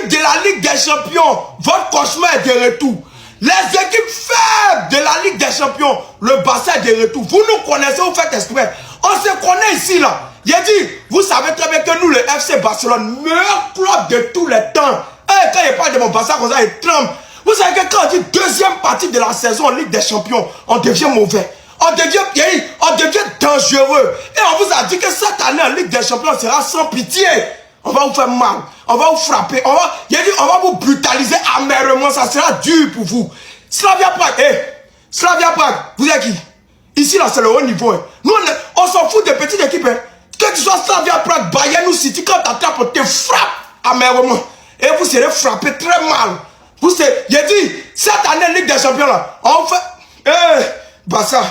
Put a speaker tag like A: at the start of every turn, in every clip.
A: équipes de la Ligue des Champions, votre cauchemar est de retour. Les équipes faibles de la Ligue des Champions, le Barça est de retour. Vous nous connaissez, vous faites exprès. On se connaît ici, là. J'ai dit, vous savez très bien que nous, le FC Barcelone, meilleur club de tous les temps. Et quand il parle de mon Barça comme ça, il tremble. Vous savez que quand on dit deuxième partie de la saison en Ligue des Champions, on devient mauvais. On devient dangereux. Et on vous a dit que cette année en Ligue des Champions sera sans pitié. On va vous faire mal. On va vous frapper. On va vous brutaliser amèrement. Ça sera dur pour vous. Slavia Prague. Slavia Prague. Vous êtes qui? Ici, là, c'est le haut niveau. Nous, on s'en fout des petites équipes. Que tu sois Slavia Prague, Bayern ou City, quand tu attrapes, on te frappe amèrement. Et vous serez frappé très mal. J'ai dit, cette année, Ligue des Champions, là, on fait... Barça,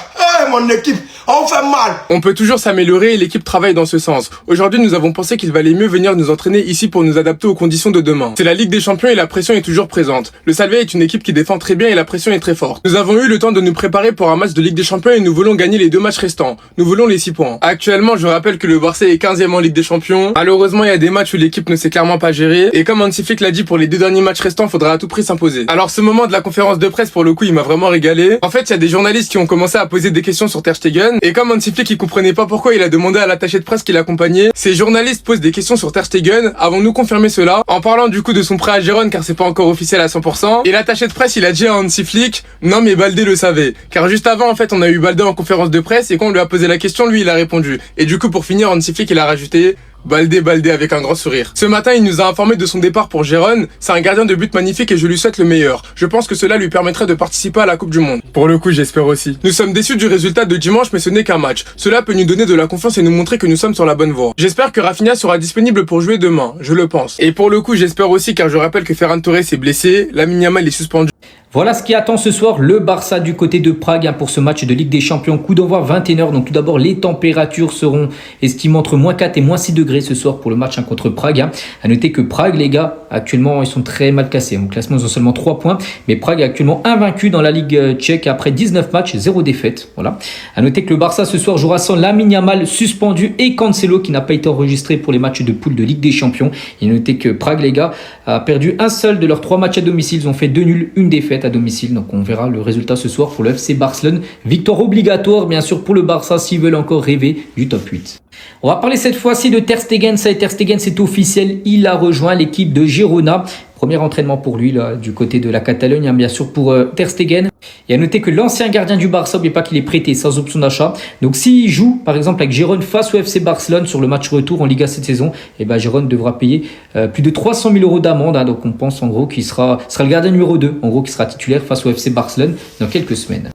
A: mon équipe, on fait mal.
B: On peut toujours s'améliorer et l'équipe travaille dans ce sens. Aujourd'hui, nous avons pensé qu'il valait mieux venir nous entraîner ici pour nous adapter aux conditions de demain. C'est la Ligue des Champions et la pression est toujours présente. Le Slavia est une équipe qui défend très bien et la pression est très forte. Nous avons eu le temps de nous préparer pour un match de Ligue des Champions et nous voulons gagner les 2 matchs restants. Nous voulons les 6 points. Actuellement, je rappelle que le Barça est 15e en Ligue des Champions. Malheureusement, il y a des matchs où l'équipe ne s'est clairement pas gérée. Et comme Hansi Flick l'a dit, pour les 2 derniers matchs restants, il faudra à tout prix s'imposer. Alors ce moment de la conférence de presse, pour le coup, il m'a vraiment régalé. En fait, il y a des journalistes qui ont commencé à poser des questions sur Ter Stegen et comme Hansi Flick il comprenait pas pourquoi, il a demandé à l'attaché de presse qui l'accompagnait. Ces journalistes posent des questions sur Ter Stegen. Avons-nous confirmé cela en parlant du coup de son prêt à Gérone car c'est pas encore officiel à 100%. Et l'attaché de presse il a dit à Hansi Flick non mais Baldé le savait car juste avant en fait on a eu Baldé en conférence de presse et quand on lui a posé la question lui il a répondu et du coup pour finir Hansi Flick il a rajouté Baldé avec un grand sourire. Ce matin, il nous a informé de son départ pour Gérone. C'est un gardien de but magnifique et je lui souhaite le meilleur. Je pense que cela lui permettrait de participer à la Coupe du Monde. Pour le coup, j'espère aussi. Nous sommes déçus du résultat de dimanche, mais ce n'est qu'un match. Cela peut nous donner de la confiance et nous montrer que nous sommes sur la bonne voie. J'espère que Rafinha sera disponible pour jouer demain. Je le pense. Et pour le coup, j'espère aussi car je rappelle que Ferran Torres est blessé. Lamine Yamal est suspendu.
C: Voilà ce qui attend ce soir le Barça du côté de Prague pour ce match de Ligue des Champions. Coup d'envoi 21h. Donc tout d'abord, les températures seront estimées entre -4 et -6 degrés ce soir pour le match contre Prague. À noter que Prague, les gars, actuellement, ils sont très mal classés. Au classement, ils ont seulement 3 points. Mais Prague est actuellement invaincu dans la Ligue tchèque après 19 matchs, 0 défaite. Voilà. À noter que le Barça ce soir jouera sans Lamine Yamal suspendu et Cancelo qui n'a pas été enregistré pour les matchs de poule de Ligue des Champions. Et notez que Prague, les gars, a perdu un seul de leurs 3 matchs à domicile. Ils ont fait 2 nuls, 1 défaite à domicile. Donc on verra le résultat ce soir pour le FC Barcelone. Victoire obligatoire bien sûr pour le Barça s'ils veulent encore rêver du top 8. On va parler cette fois-ci de Ter Stegen. Ça y est, Ter Stegen, c'est officiel. Il a rejoint l'équipe de Girona. Premier entraînement pour lui là, du côté de la Catalogne, bien sûr pour Ter Stegen. Et à noter que l'ancien gardien du Barça, n'oubliez pas qu'il est prêté sans option d'achat. Donc s'il joue par exemple avec Gérone face au FC Barcelone sur le match retour en Liga cette saison, et ben Gérone devra payer plus de 300 000 € d'amende. Donc on pense en gros qu'il sera le gardien numéro 2, en gros qui sera titulaire face au FC Barcelone dans quelques semaines.